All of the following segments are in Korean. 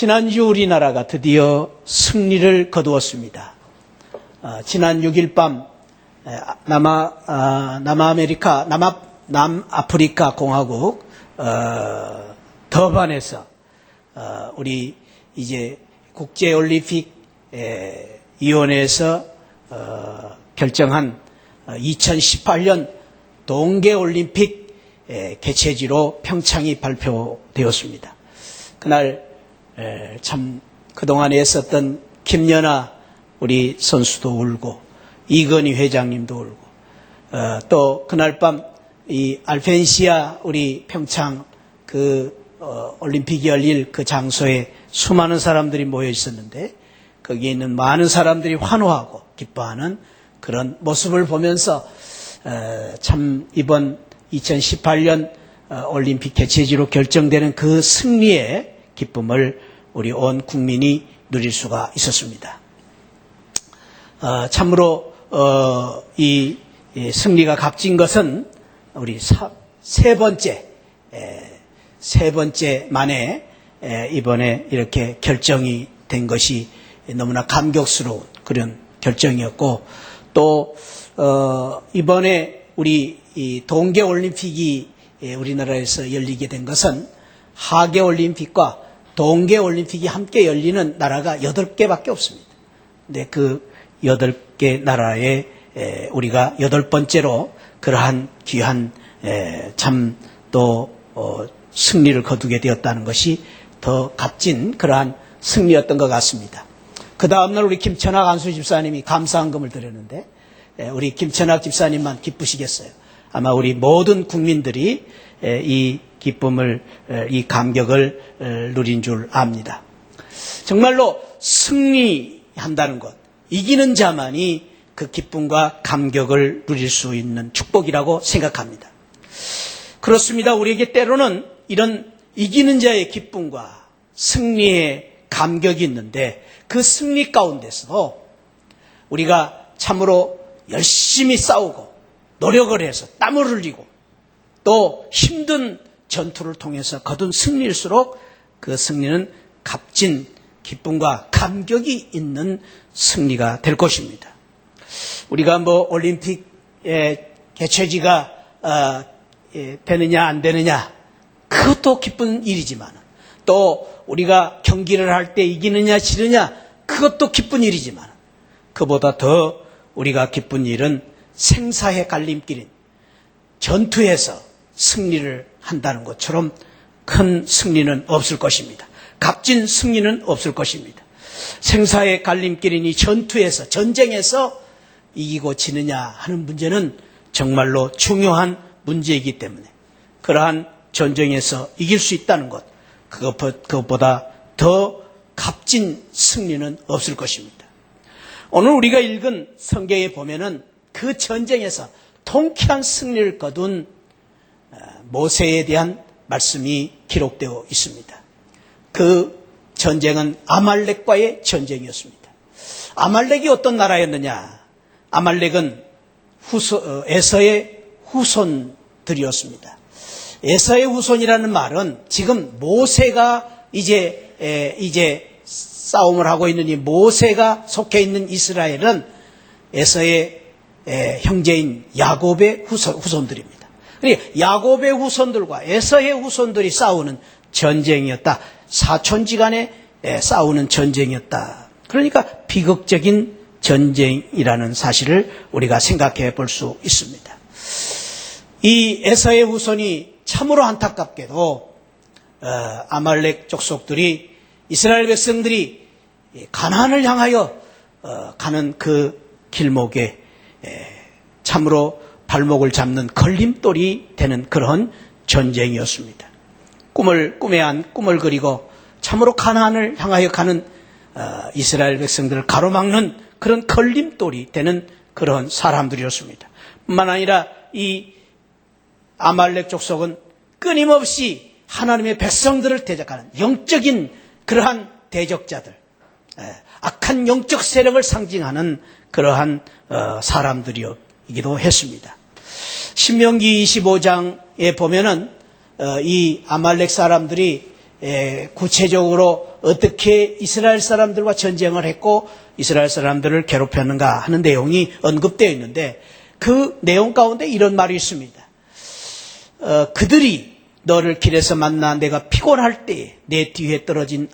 지난주 우리나라가 드디어 승리를 거두었습니다. 지난 6일 밤 남아프리카 공화국 더반에서 우리 이제 국제올림픽 위원회에서 결정한 2018년 동계올림픽 개최지로 평창이 발표되었습니다. 그날 참 그동안 애썼던 김연아 우리 선수도 울고 이건희 회장님도 울고 또 그날 밤 이 알펜시아 우리 평창 올림픽이 열릴 그 장소에 수많은 사람들이 모여 있었는데 거기에 있는 많은 사람들이 환호하고 기뻐하는 그런 모습을 보면서 참 이번 2018년 올림픽 개최지로 결정되는 그 승리의 기쁨을 우리 온 국민이 누릴 수가 있었습니다. 참으로 이 승리가 값진 것은 우리 세 번째 만에 이번에 이렇게 결정이 된 것이 너무나 감격스러운 그런 결정이었고 또 이번에 우리 이 동계올림픽이 우리나라에서 열리게 된 것은 하계올림픽과 동계올림픽이 함께 열리는 나라가 8개밖에 없습니다. 근데 그 8개 나라에 우리가 8번째로 그러한 귀한 참 또 승리를 거두게 되었다는 것이 더 값진 그러한 승리였던 것 같습니다. 그 다음날 우리 김천학 안수 집사님이 감사한금을 드렸는데 우리 김천학 집사님만 기쁘시겠어요. 아마 우리 모든 국민들이 이 기쁨을 이 감격을 누린 줄 압니다. 정말로 승리한다는 것, 이기는 자만이 그 기쁨과 감격을 누릴 수 있는 축복이라고 생각합니다. 그렇습니다. 우리에게 때로는 이런 이기는 자의 기쁨과 승리의 감격이 있는데 그 승리 가운데서도 우리가 참으로 열심히 싸우고 노력을 해서 땀을 흘리고 또 힘든 전투를 통해서 거둔 승리일수록 그 승리는 값진 기쁨과 감격이 있는 승리가 될 것입니다. 우리가 올림픽의 개최지가 되느냐 안 되느냐 그것도 기쁜 일이지만 또 우리가 경기를 할 때 이기느냐 지느냐 그것도 기쁜 일이지만 그보다 더 우리가 기쁜 일은 생사의 갈림길인 전투에서 승리를 한다는 것처럼 큰 승리는 없을 것입니다. 값진 승리는 없을 것입니다. 생사의 갈림길인 이 전쟁에서 이기고 지느냐 하는 문제는 정말로 중요한 문제이기 때문에 그러한 전쟁에서 이길 수 있다는 것, 그것보다 더 값진 승리는 없을 것입니다. 오늘 우리가 읽은 성경에 보면은 그 전쟁에서 통쾌한 승리를 거둔 모세에 대한 말씀이 기록되어 있습니다. 그 전쟁은 아말렉과의 전쟁이었습니다. 아말렉이 어떤 나라였느냐? 아말렉은 에서의 후손들이었습니다. 에서의 후손이라는 말은 지금 모세가 이제 싸움을 하고 있는 이 모세가 속해 있는 이스라엘은 에서의 형제인 야곱의 후손들입니다. 그러니까 야곱의 후손들과 에서의 후손들이 싸우는 전쟁이었다. 사촌지간에 싸우는 전쟁이었다. 그러니까 비극적인 전쟁이라는 사실을 우리가 생각해 볼 수 있습니다. 이 에서의 후손이 참으로 안타깝게도 아말렉 족속들이 이스라엘 백성들이 가나안을 향하여 가는 그 길목에 참으로 발목을 잡는 걸림돌이 되는 그런 전쟁이었습니다. 꿈을 그리고 참으로 가나안을 향하여 가는 이스라엘 백성들을 가로막는 그런 걸림돌이 되는 그런 사람들이었습니다. 뿐만 아니라 이 아말렉 족속은 끊임없이 하나님의 백성들을 대적하는 영적인 그러한 대적자들, 악한 영적 세력을 상징하는 그러한 사람들이기도 했습니다. 신명기 25장에 보면은 이 아말렉 사람들이 구체적으로 어떻게 이스라엘 사람들과 전쟁을 했고 이스라엘 사람들을 괴롭혔는가 하는 내용이 언급되어 있는데 그 내용 가운데 이런 말이 있습니다. 그들이 너를 길에서 만나 내가 피곤할 때에 내 뒤에 떨어진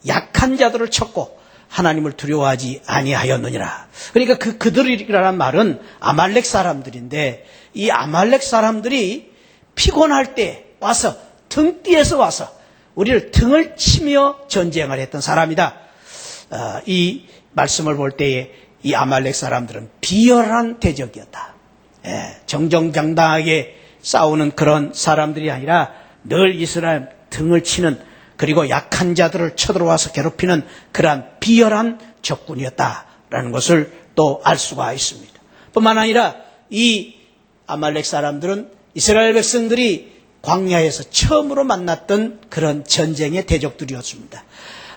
약한 자들을 쳤고 하나님을 두려워하지 아니하였느니라. 그러니까 그들이라는 말은 아말렉 사람들인데 이 아말렉 사람들이 피곤할 때 와서 등뒤에서 와서 우리를 등을 치며 전쟁을 했던 사람이다. 이 말씀을 볼 때에 이 아말렉 사람들은 비열한 대적이었다. 정정당당하게 싸우는 그런 사람들이 아니라 늘 이스라엘 등을 치는 그리고 약한 자들을 쳐들어와서 괴롭히는 그러한 비열한 적군이었다라는 것을 또 알 수가 있습니다. 뿐만 아니라 이 아말렉 사람들은 이스라엘 백성들이 광야에서 처음으로 만났던 그런 전쟁의 대적들이었습니다.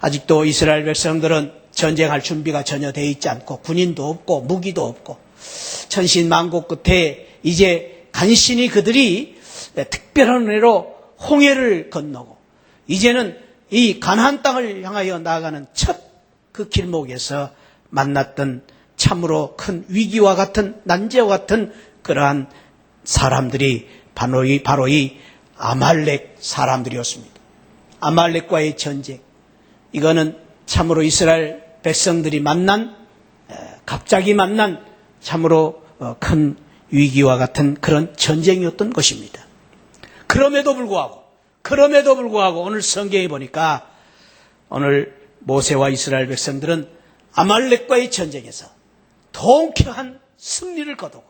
아직도 이스라엘 백성들은 전쟁할 준비가 전혀 되어 있지 않고 군인도 없고 무기도 없고 천신만고 끝에 이제 간신히 그들이 특별한 은혜로 홍해를 건너고 이제는 이 가나안 땅을 향하여 나아가는 첫 그 길목에서 만났던 참으로 큰 위기와 같은 난제와 같은 그러한 사람들이 바로 이 아말렉 사람들이었습니다. 아말렉과의 전쟁, 이거는 참으로 이스라엘 백성들이 갑자기 만난 참으로 큰 위기와 같은 그런 전쟁이었던 것입니다. 그럼에도 불구하고 오늘 성경에 보니까 오늘 모세와 이스라엘 백성들은 아말렉과의 전쟁에서 통쾌한 승리를 거두고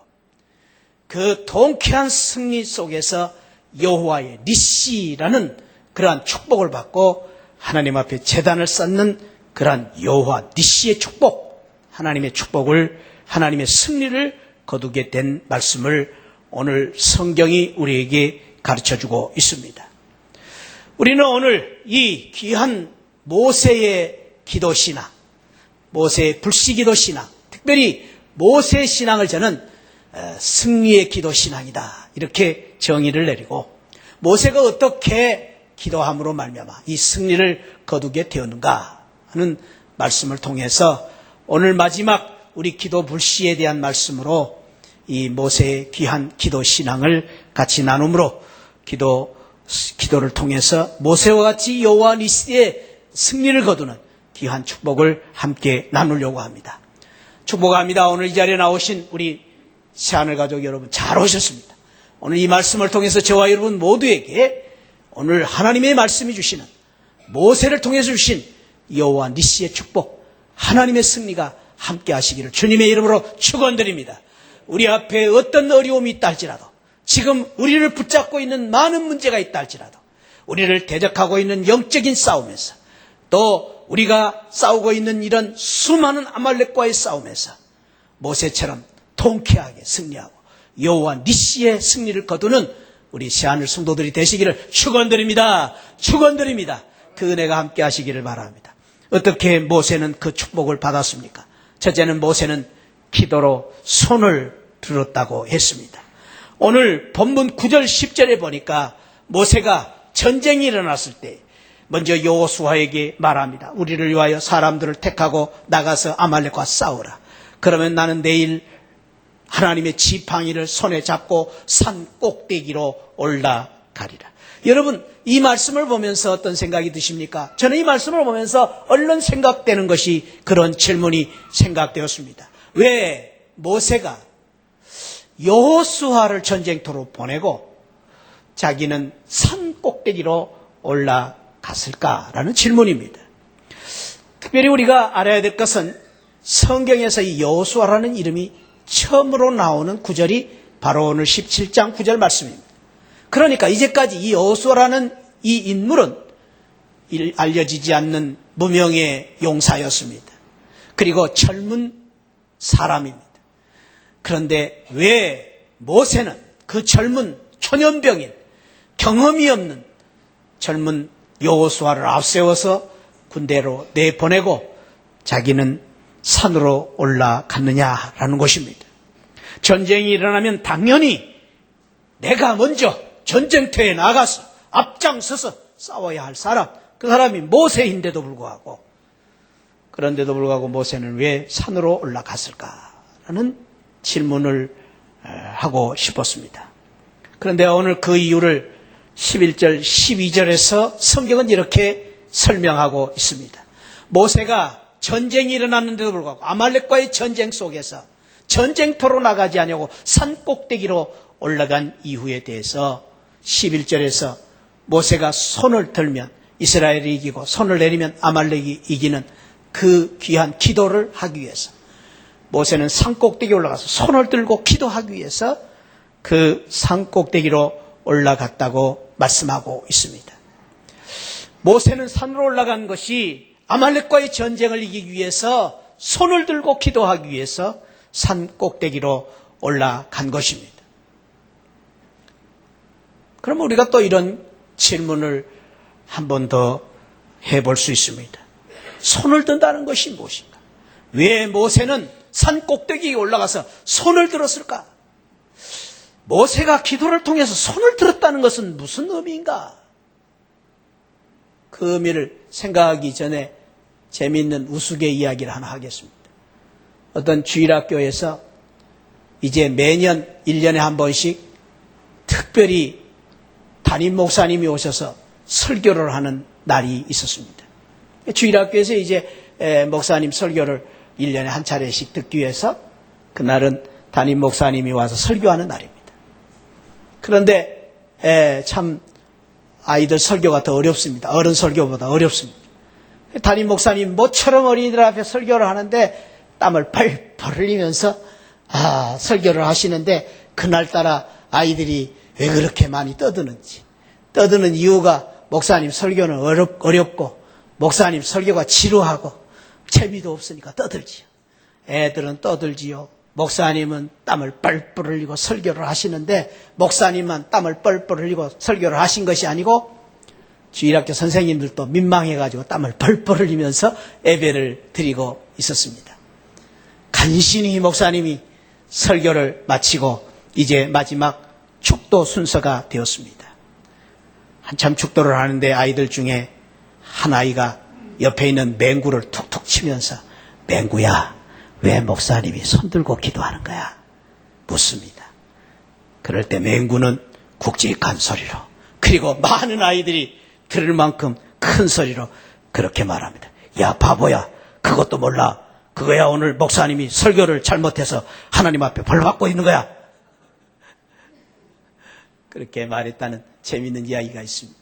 그 통쾌한 승리 속에서 여호와의 니시라는 그러한 축복을 받고 하나님 앞에 제단을 쌓는 그러한 여호와 니시의 축복, 하나님의 축복을, 하나님의 승리를 거두게 된 말씀을 오늘 성경이 우리에게 가르쳐주고 있습니다. 우리는 오늘 이 귀한 모세의 기도신앙, 모세의 불시기도신앙, 특별히 모세의 신앙을 저는 승리의 기도신앙이다 이렇게 정의를 내리고 모세가 어떻게 기도함으로 말미암아 이 승리를 거두게 되었는가 하는 말씀을 통해서 오늘 마지막 우리 기도 불시에 대한 말씀으로 이 모세의 귀한 기도신앙을 같이 나눔으로 기도를 통해서 모세와 같이 여호와 니시의 승리를 거두는 귀한 축복을 함께 나누려고 합니다. 축복합니다. 오늘 이 자리에 나오신 우리 새하늘 가족 여러분 잘 오셨습니다. 오늘 이 말씀을 통해서 저와 여러분 모두에게 오늘 하나님의 말씀이 주시는 모세를 통해서 주신 여호와 니시의 축복, 하나님의 승리가 함께 하시기를 주님의 이름으로 축원드립니다. 우리 앞에 어떤 어려움이 있다 할지라도 지금 우리를 붙잡고 있는 많은 문제가 있다 할지라도 우리를 대적하고 있는 영적인 싸움에서 또 우리가 싸우고 있는 이런 수많은 아말렉과의 싸움에서 모세처럼 통쾌하게 승리하고 여호와 니시의 승리를 거두는 우리 새하늘 성도들이 되시기를 축원드립니다. 그 은혜가 함께 하시기를 바랍니다. 어떻게 모세는 그 축복을 받았습니까? 첫째는 모세는 기도로 손을 들었다고 했습니다. 오늘 본문 9절 10절에 보니까 모세가 전쟁이 일어났을 때 먼저 여호수아에게 말합니다. 우리를 위하여 사람들을 택하고 나가서 아말렉과 싸우라. 그러면 나는 내일 하나님의 지팡이를 손에 잡고 산 꼭대기로 올라가리라. 여러분 이 말씀을 보면서 어떤 생각이 드십니까? 저는 이 말씀을 보면서 얼른 생각되는 것이 그런 질문이 생각되었습니다. 왜 모세가 여호수아를 전쟁터로 보내고 자기는 산 꼭대기로 올라갔을까라는 질문입니다. 특별히 우리가 알아야 될 것은 성경에서 이 여호수아라는 이름이 처음으로 나오는 구절이 바로 오늘 17장 9절 말씀입니다. 그러니까 이제까지 이 여호수아라는 이 인물은 알려지지 않는 무명의 용사였습니다. 그리고 젊은 사람입니다. 그런데 왜 모세는 그 젊은 초년병인 경험이 없는 젊은 여호수아를 앞세워서 군대로 내보내고 자기는 산으로 올라갔느냐라는 것입니다. 전쟁이 일어나면 당연히 내가 먼저 전쟁터에 나가서 앞장서서 싸워야 할 사람, 그 사람이 모세인데도 불구하고, 그런데도 불구하고 모세는 왜 산으로 올라갔을까라는 질문을 하고 싶었습니다. 그런데 오늘 그 이유를 11절, 12절에서 성경은 이렇게 설명하고 있습니다. 모세가 전쟁이 일어났는데도 불구하고 아말렉과의 전쟁 속에서 전쟁터로 나가지 않냐고 산 꼭대기로 올라간 이유에 대해서 11절에서 모세가 손을 들면 이스라엘이 이기고 손을 내리면 아말렉이 이기는 그 귀한 기도를 하기 위해서 모세는 산 꼭대기에 올라가서 손을 들고 기도하기 위해서 그 산 꼭대기로 올라갔다고 말씀하고 있습니다. 모세는 산으로 올라간 것이 아말렉과의 전쟁을 이기기 위해서 손을 들고 기도하기 위해서 산 꼭대기로 올라간 것입니다. 그럼 우리가 또 이런 질문을 한 번 더 해볼 수 있습니다. 손을 든다는 것이 무엇인가? 왜 모세는 산 꼭대기에 올라가서 손을 들었을까? 모세가 기도를 통해서 손을 들었다는 것은 무슨 의미인가? 그 의미를 생각하기 전에 재미있는 우스갯 이야기를 하나 하겠습니다. 어떤 주일학교에서 이제 매년 1년에 한 번씩 특별히 담임 목사님이 오셔서 설교를 하는 날이 있었습니다. 주일학교에서 이제 목사님 설교를 1년에 한 차례씩 듣기 위해서 그날은 담임 목사님이 와서 설교하는 날입니다. 그런데 참 아이들 설교가 더 어렵습니다. 어른 설교보다 어렵습니다. 담임 목사님 모처럼 어린이들 앞에 설교를 하는데 땀을 펄펄 흘리면서 설교를 하시는데 그날따라 아이들이 왜 그렇게 많이 떠드는지, 떠드는 이유가 목사님 설교는 어렵고 목사님 설교가 지루하고 재미도 없으니까 떠들지요. 애들은 떠들지요. 목사님은 땀을 뻘뻘 흘리고 설교를 하시는데 목사님만 땀을 뻘뻘 흘리고 설교를 하신 것이 아니고 주일학교 선생님들도 민망해가지고 땀을 뻘뻘 흘리면서 예배를 드리고 있었습니다. 간신히 목사님이 설교를 마치고 이제 마지막 축도 순서가 되었습니다. 한참 축도를 하는데 아이들 중에 한 아이가 옆에 있는 맹구를 툭툭 치면서 맹구야, 왜 목사님이 손들고 기도하는 거야? 묻습니다. 그럴 때 맹구는 굵직한 소리로, 그리고 많은 아이들이 들을 만큼 큰 소리로 그렇게 말합니다. 야 바보야, 그것도 몰라. 그거야 오늘 목사님이 설교를 잘못해서 하나님 앞에 벌 받고 있는 거야. 그렇게 말했다는 재미있는 이야기가 있습니다.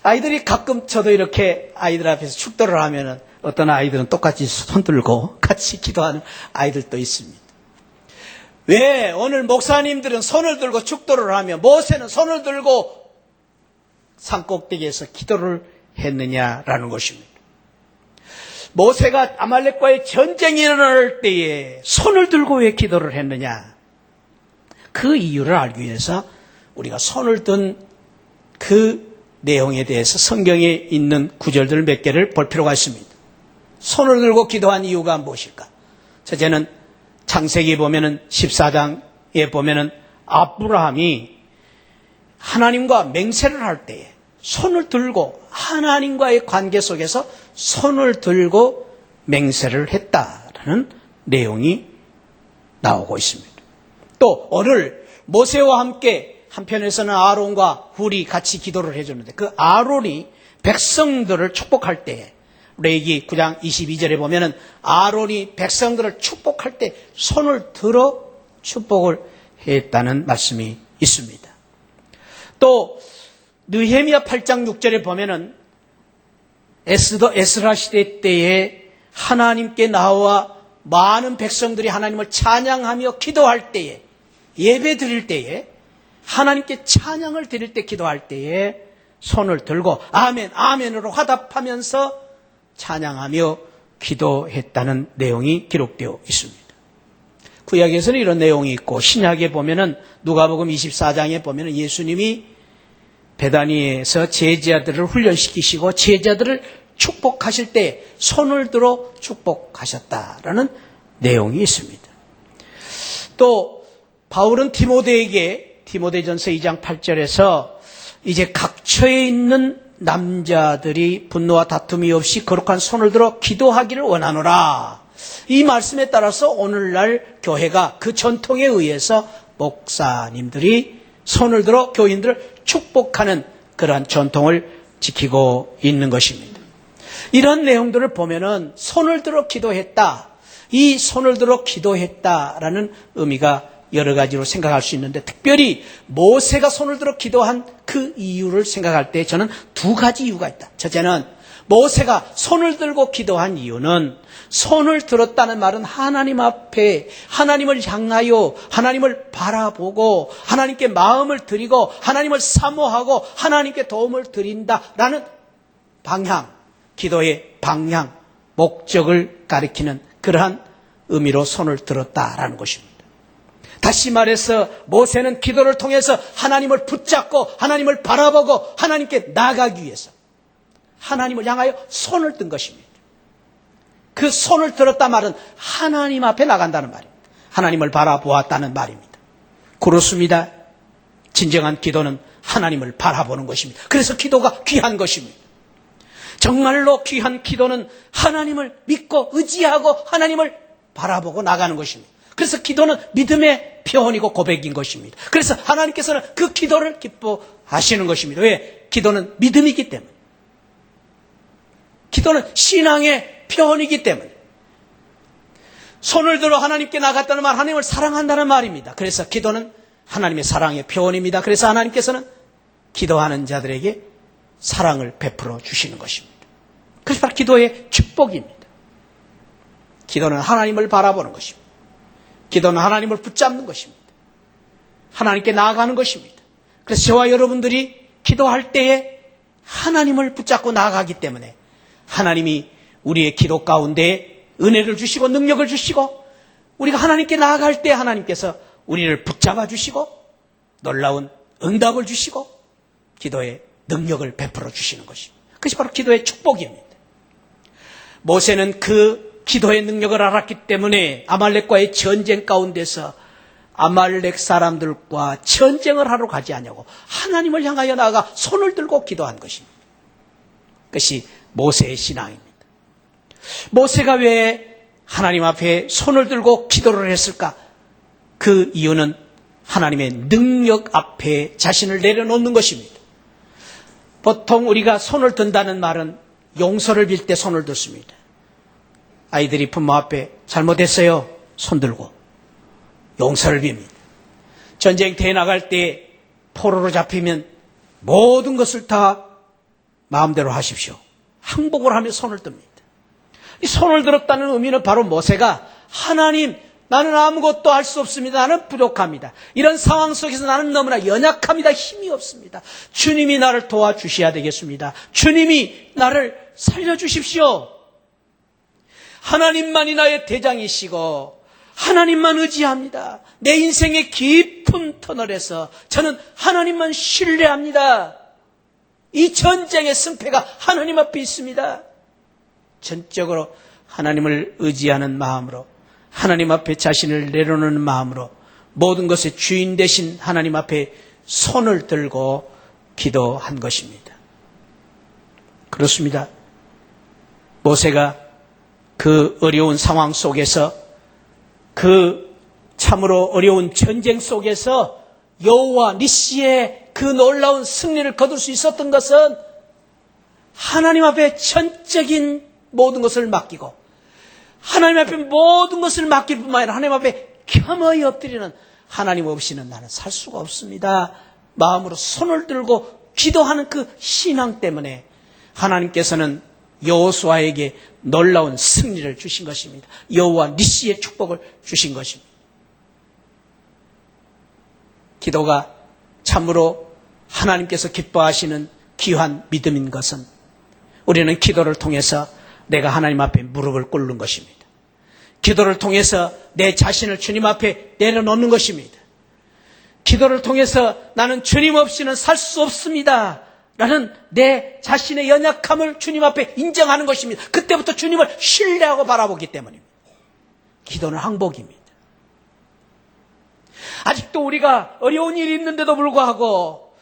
아이들이 가끔 저도 이렇게 아이들 앞에서 축도를 하면은 어떤 아이들은 똑같이 손 들고 같이 기도하는 아이들도 있습니다. 왜 오늘 목사님들은 손을 들고 축도를 하며 모세는 손을 들고 산꼭대기에서 기도를 했느냐라는 것입니다. 모세가 아말렉과의 전쟁이 일어날 때에 손을 들고 왜 기도를 했느냐? 그 이유를 알기 위해서 우리가 손을 든 그 내용에 대해서 성경에 있는 구절들 몇 개를 볼 필요가 있습니다. 손을 들고 기도한 이유가 무엇일까? 첫째는 창세기 보면은 14장에 보면은 아브라함이 하나님과 맹세를 할 때에 손을 들고 하나님과의 관계 속에서 손을 들고 맹세를 했다라는 내용이 나오고 있습니다. 또 오늘 모세와 함께 한편에서는 아론과 훌이 같이 기도를 해줬는데 그 아론이 백성들을 축복할 때에 레위기 9장 22절에 보면은 아론이 백성들을 축복할 때 손을 들어 축복을 했다는 말씀이 있습니다. 또 느헤미야 8장 6절에 보면은 에스라 시대 때에 하나님께 나와 많은 백성들이 하나님을 찬양하며 기도할 때에 예배 드릴 때에 하나님께 찬양을 드릴 때 기도할 때에 손을 들고 아멘 아멘으로 화답하면서 찬양하며 기도했다는 내용이 기록되어 있습니다. 구약에서는 이런 내용이 있고 신약에 보면은 누가복음 24장에 보면은 예수님이 베다니에서 제자들을 훈련시키시고 제자들을 축복하실 때 손을 들어 축복하셨다라는 내용이 있습니다. 또 바울은 디모데전서 2장 8절에서 이제 각처에 있는 남자들이 분노와 다툼이 없이 거룩한 손을 들어 기도하기를 원하노라. 이 말씀에 따라서 오늘날 교회가 그 전통에 의해서 목사님들이 손을 들어 교인들을 축복하는 그러한 전통을 지키고 있는 것입니다. 이런 내용들을 보면은 손을 들어 기도했다. 이 손을 들어 기도했다라는 의미가 여러 가지로 생각할 수 있는데, 특별히 모세가 손을 들어 기도한 그 이유를 생각할 때 저는 두 가지 이유가 있다. 첫째는 모세가 손을 들고 기도한 이유는, 손을 들었다는 말은 하나님 앞에 하나님을 향하여 하나님을 바라보고 하나님께 마음을 드리고 하나님을 사모하고 하나님께 도움을 드린다라는 방향, 기도의 방향, 목적을 가리키는 그러한 의미로 손을 들었다라는 것입니다. 다시 말해서 모세는 기도를 통해서 하나님을 붙잡고 하나님을 바라보고 하나님께 나아가기 위해서 하나님을 향하여 손을 든 것입니다. 그 손을 들었다 말은 하나님 앞에 나간다는 말입니다. 하나님을 바라보았다는 말입니다. 그렇습니다. 진정한 기도는 하나님을 바라보는 것입니다. 그래서 기도가 귀한 것입니다. 정말로 귀한 기도는 하나님을 믿고 의지하고 하나님을 바라보고 나가는 것입니다. 그래서 기도는 믿음의 표현이고 고백인 것입니다. 그래서 하나님께서는 그 기도를 기뻐하시는 것입니다. 왜? 기도는 믿음이기 때문에. 기도는 신앙의 표현이기 때문에. 손을 들어 하나님께 나갔다는 말, 하나님을 사랑한다는 말입니다. 그래서 기도는 하나님의 사랑의 표현입니다. 그래서 하나님께서는 기도하는 자들에게 사랑을 베풀어 주시는 것입니다. 그것이 바로 기도의 축복입니다. 기도는 하나님을 바라보는 것입니다. 기도는 하나님을 붙잡는 것입니다. 하나님께 나아가는 것입니다. 그래서 저와 여러분들이 기도할 때에 하나님을 붙잡고 나아가기 때문에 하나님이 우리의 기도 가운데 은혜를 주시고 능력을 주시고, 우리가 하나님께 나아갈 때 하나님께서 우리를 붙잡아 주시고 놀라운 응답을 주시고 기도의 능력을 베풀어 주시는 것입니다. 그것이 바로 기도의 축복입니다. 모세는 그 기도의 능력을 알았기 때문에 아말렉과의 전쟁 가운데서 아말렉 사람들과 전쟁을 하러 가지 않냐고 하나님을 향하여 나아가 손을 들고 기도한 것입니다. 그것이 모세의 신앙입니다. 모세가 왜 하나님 앞에 손을 들고 기도를 했을까? 그 이유는 하나님의 능력 앞에 자신을 내려놓는 것입니다. 보통 우리가 손을 든다는 말은 용서를 빌 때 손을 듭니다. 아이들이 부모 앞에 잘못했어요, 손 들고 용서를 빕니다. 전쟁터에 나갈 때 포로로 잡히면 모든 것을 다 마음대로 하십시오, 항복을 하며 손을 듭니다. 이 손을 들었다는 의미는 바로 모세가 하나님, 나는 아무것도 할 수 없습니다. 나는 부족합니다. 이런 상황 속에서 나는 너무나 연약합니다. 힘이 없습니다. 주님이 나를 도와주셔야 되겠습니다. 주님이 나를 살려주십시오. 하나님만이 나의 대장이시고 하나님만 의지합니다. 내 인생의 깊은 터널에서 저는 하나님만 신뢰합니다. 이 전쟁의 승패가 하나님 앞에 있습니다. 전적으로 하나님을 의지하는 마음으로, 하나님 앞에 자신을 내려놓는 마음으로 모든 것의 주인 되신 하나님 앞에 손을 들고 기도한 것입니다. 그렇습니다. 모세가 그 어려운 상황 속에서, 그 참으로 어려운 전쟁 속에서 여호와 니시의 그 놀라운 승리를 거둘 수 있었던 것은 하나님 앞에 전적인 모든 것을 맡기고, 하나님 앞에 모든 것을 맡길 뿐만 아니라 하나님 앞에 겸허히 엎드리는, 하나님 없이는 나는 살 수가 없습니다 마음으로 손을 들고 기도하는 그 신앙 때문에 하나님께서는 여호수아에게 놀라운 승리를 주신 것입니다. 여호와 니시의 축복을 주신 것입니다. 기도가 참으로 하나님께서 기뻐하시는 귀한 믿음인 것은, 우리는 기도를 통해서 내가 하나님 앞에 무릎을 꿇는 것입니다. 기도를 통해서 내 자신을 주님 앞에 내려놓는 것입니다. 기도를 통해서 나는 주님 없이는 살 수 없습니다 라는 내 자신의 연약함을 주님 앞에 인정하는 것입니다. 그때부터 주님을 신뢰하고 바라보기 때문입니다. 기도는 항복입니다. 아직도 우리가 어려운 일이 있는데도 불구하고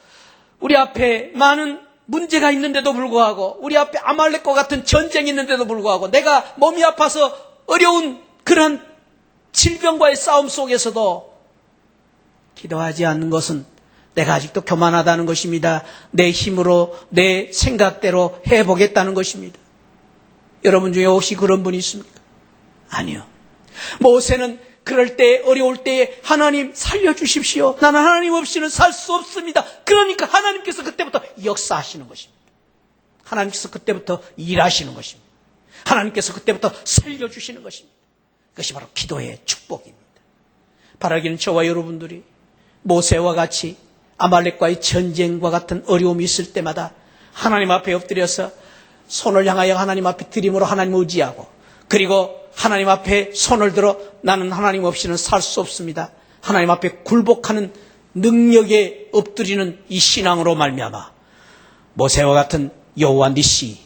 우리 앞에 많은 문제가 있는데도 불구하고, 우리 앞에 아말렉과 같은 전쟁이 있는데도 불구하고, 내가 몸이 아파서 어려운 그런 질병과의 싸움 속에서도 기도하지 않는 것은 내가 아직도 교만하다는 것입니다. 내 힘으로, 내 생각대로 해보겠다는 것입니다. 여러분 중에 혹시 그런 분이 있습니까? 아니요. 모세는 그럴 때, 어려울 때에 하나님 살려주십시오. 나는 하나님 없이는 살 수 없습니다. 그러니까 하나님께서 그때부터 역사하시는 것입니다. 하나님께서 그때부터 일하시는 것입니다. 하나님께서 그때부터 살려주시는 것입니다. 그것이 바로 기도의 축복입니다. 바라기는 저와 여러분들이 모세와 같이 아말렉과의 전쟁과 같은 어려움이 있을 때마다 하나님 앞에 엎드려서 손을 향하여 하나님 앞에 드림으로 하나님 의지하고, 그리고 하나님 앞에 손을 들어 나는 하나님 없이는 살 수 없습니다. 하나님 앞에 굴복하는 능력에 엎드리는 이 신앙으로 말미암아 모세와 같은 여호와 니시,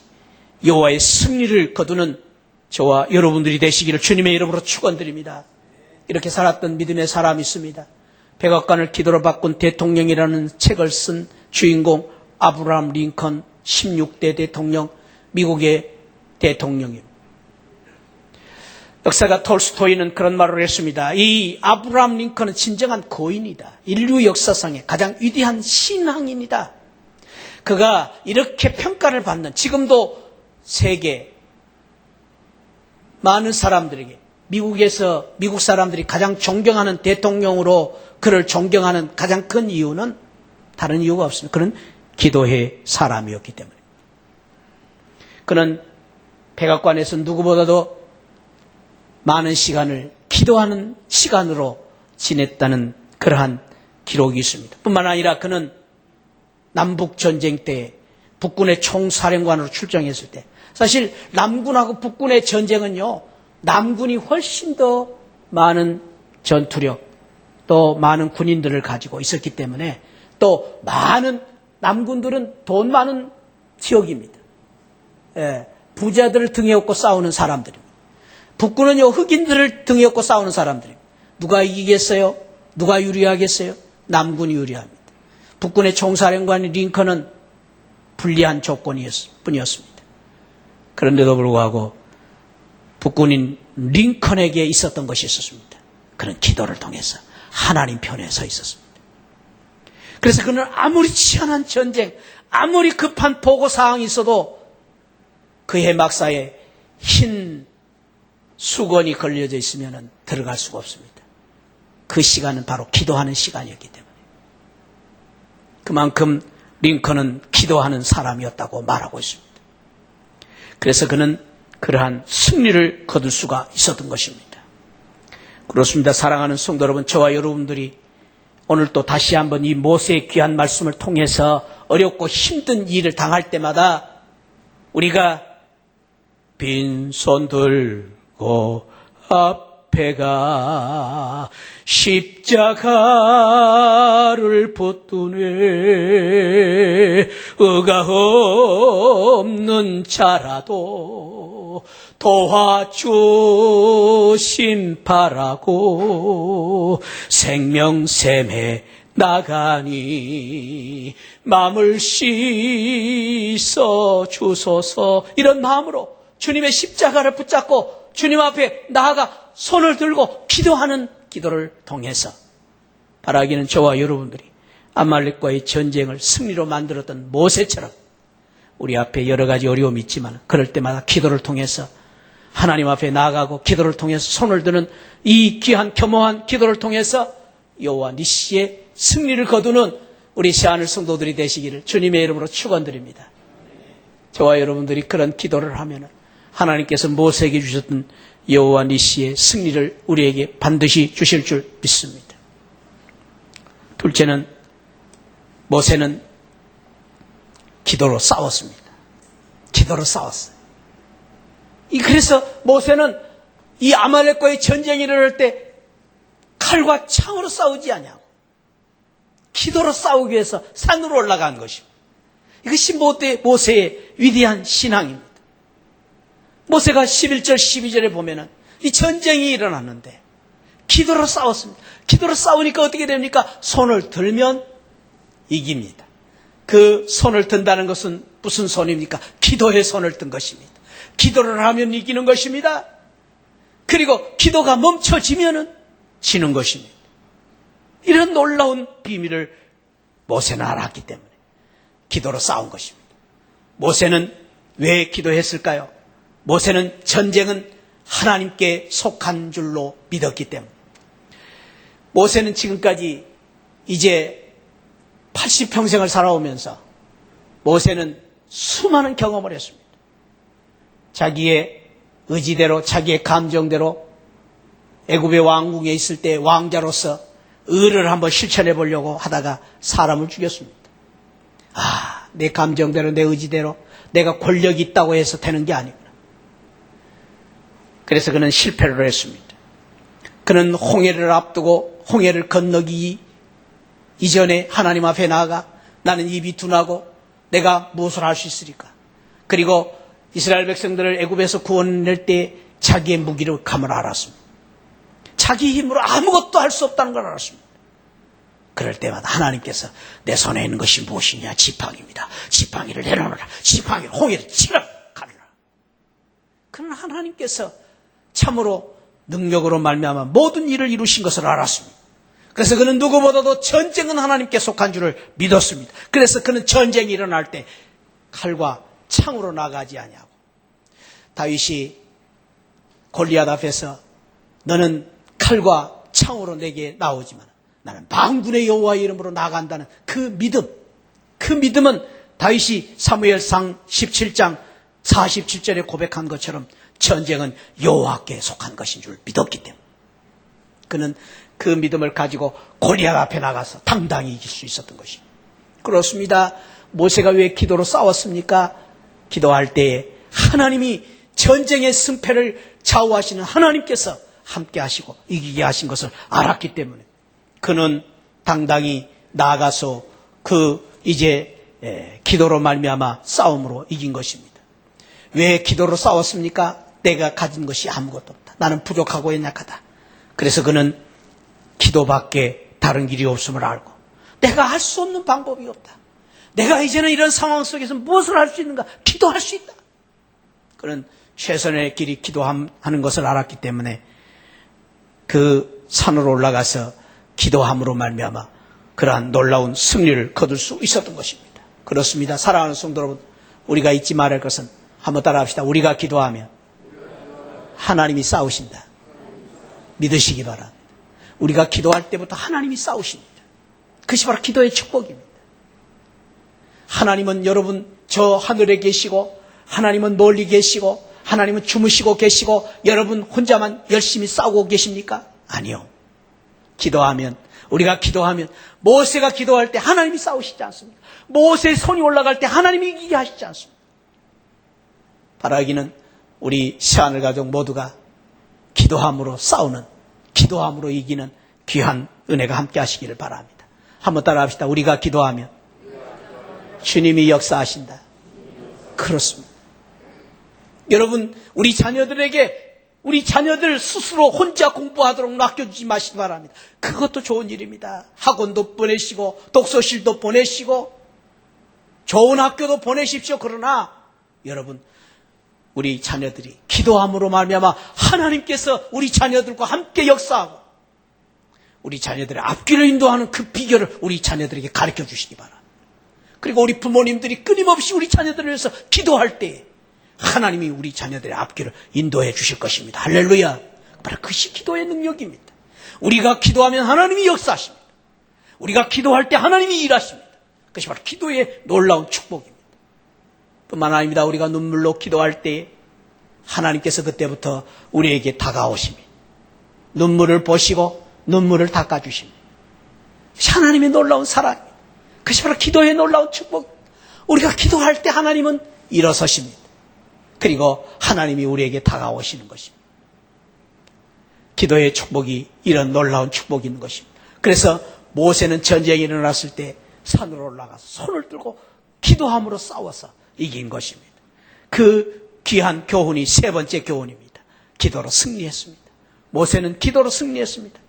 여호와의 승리를 거두는 저와 여러분들이 되시기를 주님의 이름으로 축원드립니다. 이렇게 살았던 믿음의 사람이 있습니다. 백악관을 기도로 바꾼 대통령이라는 책을 쓴 주인공 아브라함 링컨, 16대 대통령, 미국의 대통령입니다. 역사가 톨스토이는 그런 말을 했습니다. 이 아브라함 링컨은 진정한 고인이다. 인류 역사상의 가장 위대한 신앙인이다. 그가 이렇게 평가를 받는, 지금도 세계 많은 사람들에게, 미국 사람들이 가장 존경하는 대통령으로 그를 존경하는 가장 큰 이유는 다른 이유가 없습니다. 그는 기도의 사람이었기 때문에. 그는 백악관에서 누구보다도 많은 시간을 기도하는 시간으로 지냈다는 그러한 기록이 있습니다. 뿐만 아니라 그는 남북전쟁 때 북군의 총사령관으로 출정했을 때, 사실 남군하고 북군의 전쟁은요, 남군이 훨씬 더 많은 전투력, 또 많은 군인들을 가지고 있었기 때문에, 또 많은 남군들은 돈 많은 지역입니다. 부자들을 등에 업고 싸우는 사람들입니다. 북군은요, 흑인들을 등에 업고 싸우는 사람들입니다. 누가 이기겠어요? 누가 유리하겠어요? 남군이 유리합니다. 북군의 총사령관인 링컨은 불리한 조건뿐이었습니다. 그런데도 불구하고 북군인 링컨에게 있었던 것이 있었습니다. 그는 기도를 통해서 하나님 편에 서 있었습니다. 그래서 그는 아무리 치열한 전쟁, 아무리 급한 보고사항이 있어도 그의 막사에 흰 수건이 걸려져 있으면 들어갈 수가 없습니다. 그 시간은 바로 기도하는 시간이었기 때문에. 그만큼 링컨은 기도하는 사람이었다고 말하고 있습니다. 그래서 그는 그러한 승리를 거둘 수가 있었던 것입니다. 그렇습니다. 사랑하는 성도 여러분, 저와 여러분들이 오늘 또 다시 한번 이 모세의 귀한 말씀을 통해서 어렵고 힘든 일을 당할 때마다 우리가 빈손 들고 앞에가 십자가를 붙드네, 의가 없는 자라도 도와주심 바라고 생명샘에 나가니 마음을 씻어 주소서. 이런 마음으로 주님의 십자가를 붙잡고 주님 앞에 나아가 손을 들고 기도하는 기도를 통해서 바라기는 저와 여러분들이 아말렉과의 전쟁을 승리로 만들었던 모세처럼 우리 앞에 여러 가지 어려움이 있지만 그럴 때마다 기도를 통해서 하나님 앞에 나아가고 기도를 통해서 손을 드는 이 귀한 겸허한 기도를 통해서 여호와 니시의 승리를 거두는 우리 새하늘 성도들이 되시기를 주님의 이름으로 축원드립니다. 저와 여러분들이 그런 기도를 하면 하나님께서 모세에게 주셨던 여호와 니시의 승리를 우리에게 반드시 주실 줄 믿습니다. 둘째는 모세는 기도로 싸웠습니다. 기도로 싸웠어요. 그래서 모세는 이 아말렉과의 전쟁이 일어날 때 칼과 창으로 싸우지 않냐고 기도로 싸우기 위해서 산으로 올라간 것입니다. 이것이 모세의 위대한 신앙입니다. 모세가 11절 12절에 보면은 이 전쟁이 일어났는데 기도로 싸웠습니다. 기도로 싸우니까 어떻게 됩니까? 손을 들면 이깁니다. 그 손을 든다는 것은 무슨 손입니까? 기도의 손을 든 것입니다. 기도를 하면 이기는 것입니다. 그리고 기도가 멈춰지면은 지는 것입니다. 이런 놀라운 비밀을 모세는 알았기 때문에 기도로 싸운 것입니다. 모세는 왜 기도했을까요? 모세는 전쟁은 하나님께 속한 줄로 믿었기 때문에. 모세는 지금까지 이제 80평생을 살아오면서 모세는 수많은 경험을 했습니다. 자기의 의지대로, 자기의 감정대로 애굽의 왕궁에 있을 때 왕자로서 의를 한번 실천해 보려고 하다가 사람을 죽였습니다. 내 감정대로, 내 의지대로 내가 권력이 있다고 해서 되는 게 아니구나. 그래서 그는 실패를 했습니다. 그는 홍해를 앞두고 홍해를 건너기 이전에 하나님 앞에 나아가 나는 입이 둔하고 내가 무엇을 할 수 있으리까? 그리고 이스라엘 백성들을 애굽에서 구원낼 때 자기의 무기력함을 알았습니다. 자기 힘으로 아무것도 할 수 없다는 걸 알았습니다. 그럴 때마다 하나님께서 내 손에 있는 것이 무엇이냐? 지팡이입니다. 지팡이를 내려놓으라. 지팡이를 홍해를 치라. 가르라. 그는 하나님께서 참으로 능력으로 말미암아 모든 일을 이루신 것을 알았습니다. 그래서 그는 누구보다도 전쟁은 하나님께 속한 줄을 믿었습니다. 그래서 그는 전쟁이 일어날 때 칼과 창으로 나가지 아니하고 다윗이 골리앗 앞에서 너는 칼과 창으로 내게 나오지만 나는 만군의 여호와의 이름으로 나간다는 그 믿음은 다윗이 사무엘상 17장 47절에 고백한 것처럼 전쟁은 여호와께 속한 것인 줄 믿었기 때문에 그는 그 믿음을 가지고 골리앗 앞에 나가서 당당히 이길 수 있었던 것입니다. 그렇습니다. 모세가 왜 기도로 싸웠습니까? 기도할 때에 하나님이 전쟁의 승패를 좌우하시는 하나님께서 함께 하시고 이기게 하신 것을 알았기 때문에 그는 당당히 나아가서 기도로 말미암아 싸움으로 이긴 것입니다. 왜 기도로 싸웠습니까? 내가 가진 것이 아무것도 없다. 나는 부족하고 연약하다. 그래서 그는 기도밖에 다른 길이 없음을 알고 내가 할 수 없는 방법이 없다. 내가 이제는 이런 상황 속에서 무엇을 할 수 있는가? 기도할 수 있다. 그는 최선의 길이 기도하는 것을 알았기 때문에 그 산으로 올라가서 기도함으로 말미암아 그러한 놀라운 승리를 거둘 수 있었던 것입니다. 그렇습니다. 사랑하는 성도 여러분, 우리가 잊지 말할 것은 한번 따라합시다. 우리가 기도하면 하나님이 싸우신다. 믿으시기 바랍니다. 우리가 기도할 때부터 하나님이 싸우십니다. 그것이 바로 기도의 축복입니다. 하나님은 여러분 저 하늘에 계시고 하나님은 멀리 계시고 하나님은 주무시고 계시고 여러분 혼자만 열심히 싸우고 계십니까? 아니요. 우리가 기도하면 모세가 기도할 때 하나님이 싸우시지 않습니까? 모세의 손이 올라갈 때 하나님이 이기게 하시지 않습니까? 바라기는 우리 새하늘 가족 모두가 기도함으로 싸우는, 기도함으로 이기는 귀한 은혜가 함께 하시기를 바랍니다. 한번 따라합시다. 우리가 기도하면 주님이 역사하신다. 그렇습니다. 여러분, 우리 자녀들 스스로 혼자 공부하도록 맡겨주지 마시기 바랍니다. 그것도 좋은 일입니다. 학원도 보내시고 독서실도 보내시고 좋은 학교도 보내십시오. 그러나 여러분, 우리 자녀들이 기도함으로 말미암아 하나님께서 우리 자녀들과 함께 역사하고 우리 자녀들의 앞길을 인도하는 그 비결을 우리 자녀들에게 가르쳐 주시기 바랍니다. 그리고 우리 부모님들이 끊임없이 우리 자녀들을 위해서 기도할 때 하나님이 우리 자녀들의 앞길을 인도해 주실 것입니다. 할렐루야. 바로 그것이 기도의 능력입니다. 우리가 기도하면 하나님이 역사하십니다. 우리가 기도할 때 하나님이 일하십니다. 그것이 바로 기도의 놀라운 축복입니다. 뿐만 아닙니다. 우리가 눈물로 기도할 때 하나님께서 그때부터 우리에게 다가오십니다. 눈물을 보시고 눈물을 닦아주십니다. 하나님의 놀라운 사랑입니다. 그것이 바로 기도의 놀라운 축복. 우리가 기도할 때 하나님은 일어서십니다. 그리고 하나님이 우리에게 다가오시는 것입니다. 기도의 축복이 이런 놀라운 축복이 있는 것입니다. 그래서 모세는 전쟁이 일어났을 때 산으로 올라가서 손을 들고 기도함으로 싸워서 이긴 것입니다. 그 귀한 교훈이 세 번째 교훈입니다. 기도로 승리했습니다. 모세는 기도로 승리했습니다.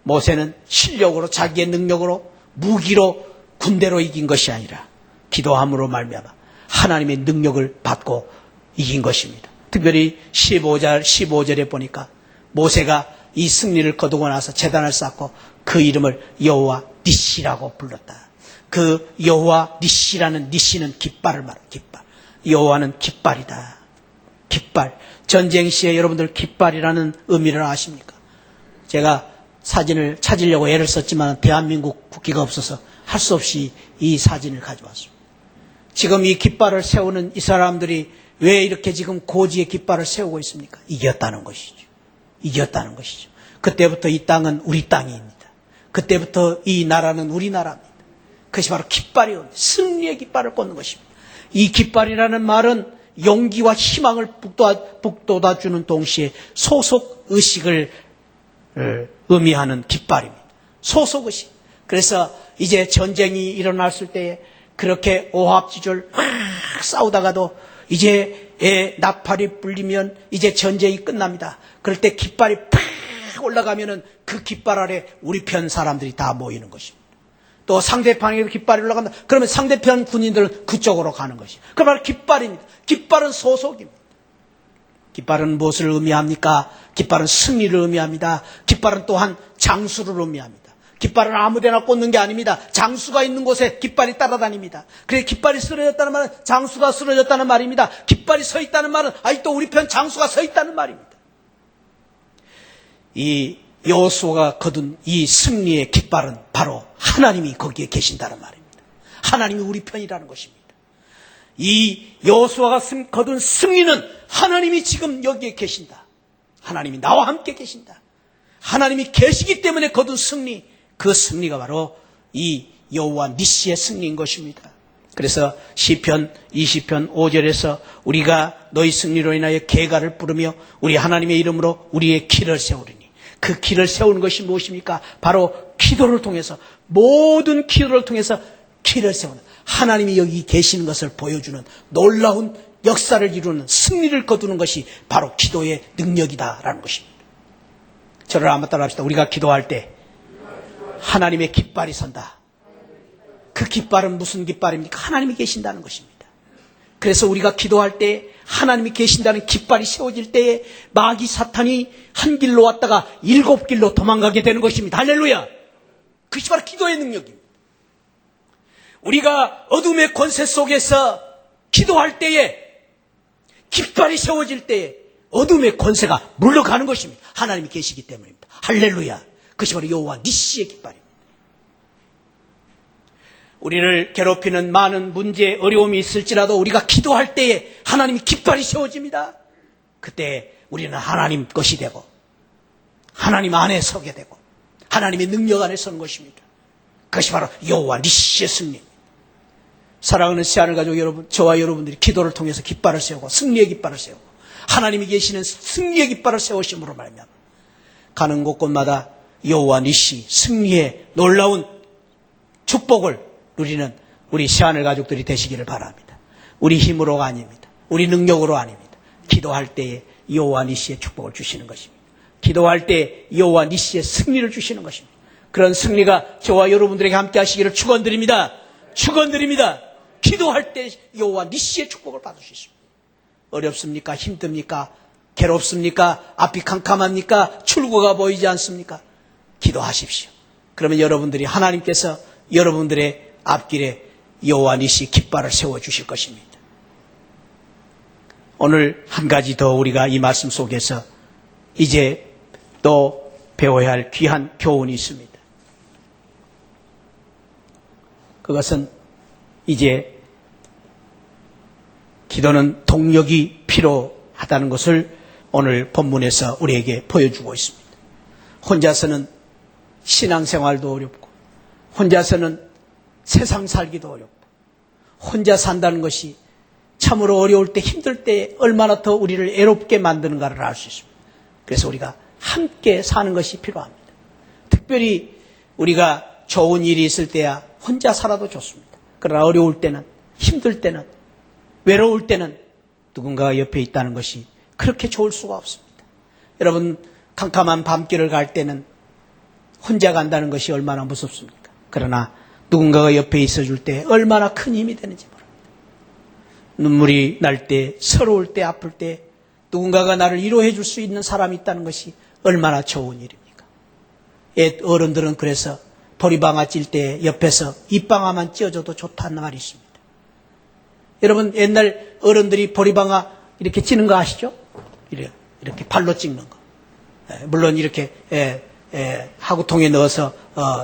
모세는 실력으로 자기의 능력으로 무기로 군대로 이긴 것이 아니라 기도함으로 말미암아 하나님의 능력을 받고 이긴 것입니다. 특별히 15절에 보니까 모세가 이 승리를 거두고 나서 제단을 쌓고 그 이름을 여호와 니시라고 불렀다. 그 여호와 니시라는 니시는 깃발을 말합니다. 깃발. 여호와는 깃발이다. 깃발. 전쟁 시에 여러분들 깃발이라는 의미를 아십니까? 제가 사진을 찾으려고 애를 썼지만 대한민국 국기가 없어서 할 수 없이 이 사진을 가져왔습니다. 지금 이 깃발을 세우는 이 사람들이 왜 이렇게 지금 고지의 깃발을 세우고 있습니까? 이겼다는 것이죠. 이겼다는 것이죠. 그때부터 이 땅은 우리 땅입니다. 그때부터 이 나라는 우리 나라입니다. 그것이 바로 깃발이요. 승리의 깃발을 꽂는 것입니다. 이 깃발이라는 말은 용기와 희망을 북돋아주는 동시에 소속의식을 의미하는 깃발입니다. 소속의식. 그래서 이제 전쟁이 일어났을 때에 그렇게 오합지졸 막 싸우다가도 이제 나팔이 불리면 이제 전쟁이 끝납니다. 그럴 때 깃발이 팍 올라가면은 그 깃발 아래 우리 편 사람들이 다 모이는 것입니다. 또 상대편에도 깃발이 올라간다. 그러면 상대편 군인들은 그쪽으로 가는 것이죠. 그 말 깃발입니다. 깃발은 소속입니다. 깃발은 무엇을 의미합니까? 깃발은 승리를 의미합니다. 깃발은 또한 장수를 의미합니다. 깃발은 아무데나 꽂는 게 아닙니다. 장수가 있는 곳에 깃발이 따라다닙니다. 그래서 깃발이 쓰러졌다는 말은 장수가 쓰러졌다는 말입니다. 깃발이 서 있다는 말은 아직도 우리 편 장수가 서 있다는 말입니다. 이 여호수아가 거둔 이 승리의 깃발은 바로 하나님이 거기에 계신다는 말입니다. 하나님이 우리 편이라는 것입니다. 이 여호수아가 거둔 승리는 하나님이 지금 여기에 계신다. 하나님이 나와 함께 계신다. 하나님이 계시기 때문에 거둔 승리, 그 승리가 바로 이 여호와 니시의 승리인 것입니다. 그래서 시편 20편 5절에서 우리가 너희 승리로 인하여 계가를 부르며 우리 하나님의 이름으로 우리의 길을 세우리니, 그 길을 세우는 것이 무엇입니까? 바로 기도를 통해서, 모든 기도를 통해서 길을 세우는, 하나님이 여기 계시는 것을 보여주는 놀라운 역사를 이루는, 승리를 거두는 것이 바로 기도의 능력이다라는 것입니다. 저를 한번 따라 합시다. 우리가 기도할 때 하나님의 깃발이 선다. 그 깃발은 무슨 깃발입니까? 하나님이 계신다는 것입니다. 그래서 우리가 기도할 때 하나님이 계신다는 깃발이 세워질 때에 마귀 사탄이 한 길로 왔다가 7길로 도망가게 되는 것입니다. 할렐루야! 그것이 바로 기도의 능력입니다. 우리가 어둠의 권세 속에서 기도할 때에, 깃발이 세워질 때에 어둠의 권세가 물러가는 것입니다. 하나님이 계시기 때문입니다. 할렐루야! 그것이 바로 여호와 니시의 깃발입니다. 우리를 괴롭히는 많은 문제, 어려움이 있을지라도 우리가 기도할 때에 하나님이 깃발이 세워집니다. 그때 우리는 하나님 것이 되고 하나님 안에 서게 되고 하나님의 능력 안에 서는 것입니다. 그것이 바로 여호와 니시의 승리입니다. 사랑하는 새하늘 가족 여러분, 저와 여러분들이 기도를 통해서 깃발을 세우고 승리의 깃발을 세우고 하나님이 계시는 승리의 깃발을 세우심으로 말미암아 가는 곳곳마다 여호와 니시 승리의 놀라운 축복을 누리는 우리 새하늘 가족들이 되시기를 바랍니다. 우리 힘으로가 아닙니다. 우리 능력으로 아닙니다. 기도할 때에 여호와 니시의 축복을 주시는 것입니다. 기도할 때 여호와 니시의 승리를 주시는 것입니다. 그런 승리가 저와 여러분들에게 함께 하시기를 축원드립니다. 축원드립니다. 기도할 때 여호와 니시의 축복을 받을 수 있습니다. 어렵습니까? 힘듭니까? 괴롭습니까? 앞이 캄캄합니까? 출구가 보이지 않습니까? 기도하십시오. 그러면 여러분들이, 하나님께서 여러분들의 앞길에 여호와 니시 깃발을 세워주실 것입니다. 오늘 한 가지 더 우리가 이 말씀 속에서 이제 또 배워야 할 귀한 교훈이 있습니다. 그것은 이제 기도는 동력이 필요하다는 것을 오늘 본문에서 우리에게 보여주고 있습니다. 혼자서는 신앙생활도 어렵고 혼자서는 세상 살기도 어렵고 혼자 산다는 것이 참으로 어려울 때, 힘들 때 얼마나 더 우리를 애롭게 만드는가를 알 수 있습니다. 그래서 우리가 함께 사는 것이 필요합니다. 특별히 우리가 좋은 일이 있을 때야 혼자 살아도 좋습니다. 그러나 어려울 때는, 힘들 때는, 외로울 때는 누군가가 옆에 있다는 것이 그렇게 좋을 수가 없습니다. 여러분, 캄캄한 밤길을 갈 때는 혼자 간다는 것이 얼마나 무섭습니까? 그러나 누군가가 옆에 있어줄 때 얼마나 큰 힘이 되는지 모릅니다. 눈물이 날 때, 서러울 때, 아플 때 누군가가 나를 위로해 줄 수 있는 사람이 있다는 것이 얼마나 좋은 일입니까? 옛 어른들은 그래서 보리방아 찔 때 옆에서 잎방아만 찧어줘도 좋다는 말이 있습니다. 여러분 옛날 어른들이 보리방아 이렇게 찌는 거 아시죠? 이렇게 발로 찍는 거. 물론 이렇게 하구통에 넣어서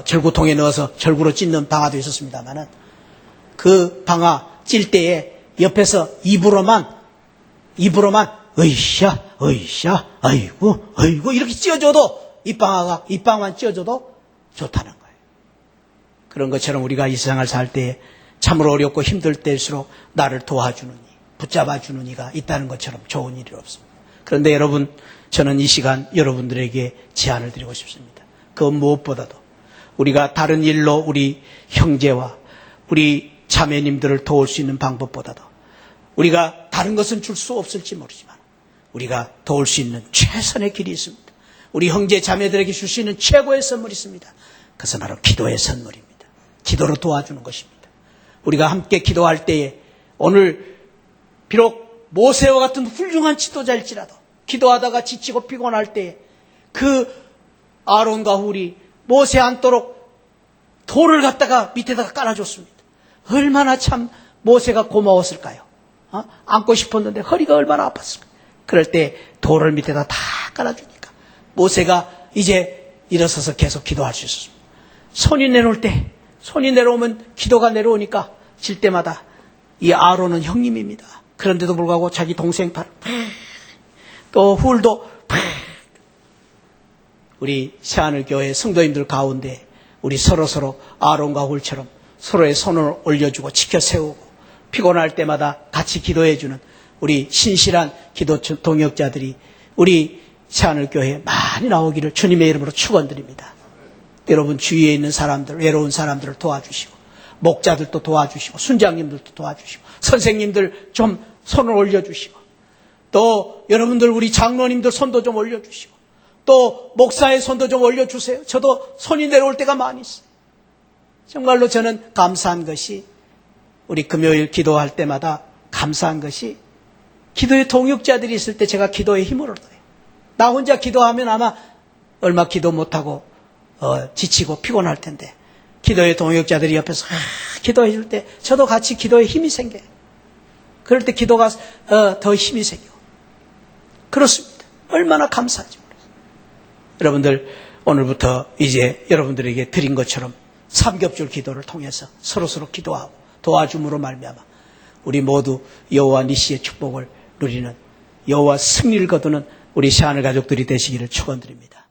절구통에 넣어서 절구로 찢는 방아도 있었습니다만은 그 방아 찔 때에 옆에서 입으로만 으이샤 아이고 이렇게 찧어줘도 입방아만 찧어줘도 좋다는 거예요. 그런 것처럼 우리가 이 세상을 살 때 참으로 어렵고 힘들 때일수록 나를 도와주는 이, 붙잡아주는 이가 있다는 것처럼 좋은 일이 없습니다. 그런데 여러분, 저는 이 시간 여러분들에게 제안을 드리고 싶습니다. 그 무엇보다도 우리가 다른 일로 우리 형제와 우리 자매님들을 도울 수 있는 방법보다도 우리가 다른 것은 줄 수 없을지 모르지만 우리가 도울 수 있는 최선의 길이 있습니다. 우리 형제 자매들에게 줄 수 있는 최고의 선물이 있습니다. 그것은 바로 기도의 선물입니다. 기도로 도와주는 것입니다. 우리가 함께 기도할 때에 오늘 비록 모세와 같은 훌륭한 지도자일지라도 기도하다가 지치고 피곤할 때에 그 아론과 훌이 모세 앉도록 돌을 갖다가 밑에다가 깔아줬습니다. 얼마나 참 모세가 고마웠을까요? 앉고 싶었는데 허리가 얼마나 아팠을까요? 그럴 때 돌을 밑에다 다 깔아주니까 모세가 이제 일어서서 계속 기도할 수 있었습니다. 손이 내려오면 기도가 내려오니까 질 때마다 이 아론은 형님입니다. 그런데도 불구하고 자기 동생 팔, 또 훌도 우리 새하늘교회 성도님들 가운데 우리 서로 아론과 훌처럼 서로의 손을 올려주고 지켜 세우고 피곤할 때마다 같이 기도해주는 우리 신실한 기도 동역자들이 우리 새하늘교회에 많이 나오기를 주님의 이름으로 축원드립니다. 여러분 주위에 있는 사람들, 외로운 사람들을 도와주시고 목자들도 도와주시고 순장님들도 도와주시고 선생님들 좀 손을 올려주시고 또 여러분들 우리 장로님들 손도 좀 올려주시고 또 목사의 손도 좀 올려주세요. 저도 손이 내려올 때가 많이 있어요. 정말로 저는 감사한 것이 우리 금요일 기도할 때마다 감사한 것이 기도의 동역자들이 있을 때 제가 기도에 힘을 얻어요. 나 혼자 기도하면 아마 얼마 기도 못하고 지치고 피곤할 텐데 기도의 동역자들이 옆에서 기도해 줄 때 저도 같이 기도에 힘이 생겨요. 그럴 때 기도가 더 힘이 생기고 그렇습니다. 얼마나 감사하지 모르겠어요. 여러분들 오늘부터 이제 여러분들에게 드린 것처럼 삼겹줄 기도를 통해서 서로 기도하고 도와줌으로 말미암아 우리 모두 여호와 니시의 축복을 누리는 여호와 승리를 거두는 우리 새하늘 가족들이 되시기를 축원드립니다.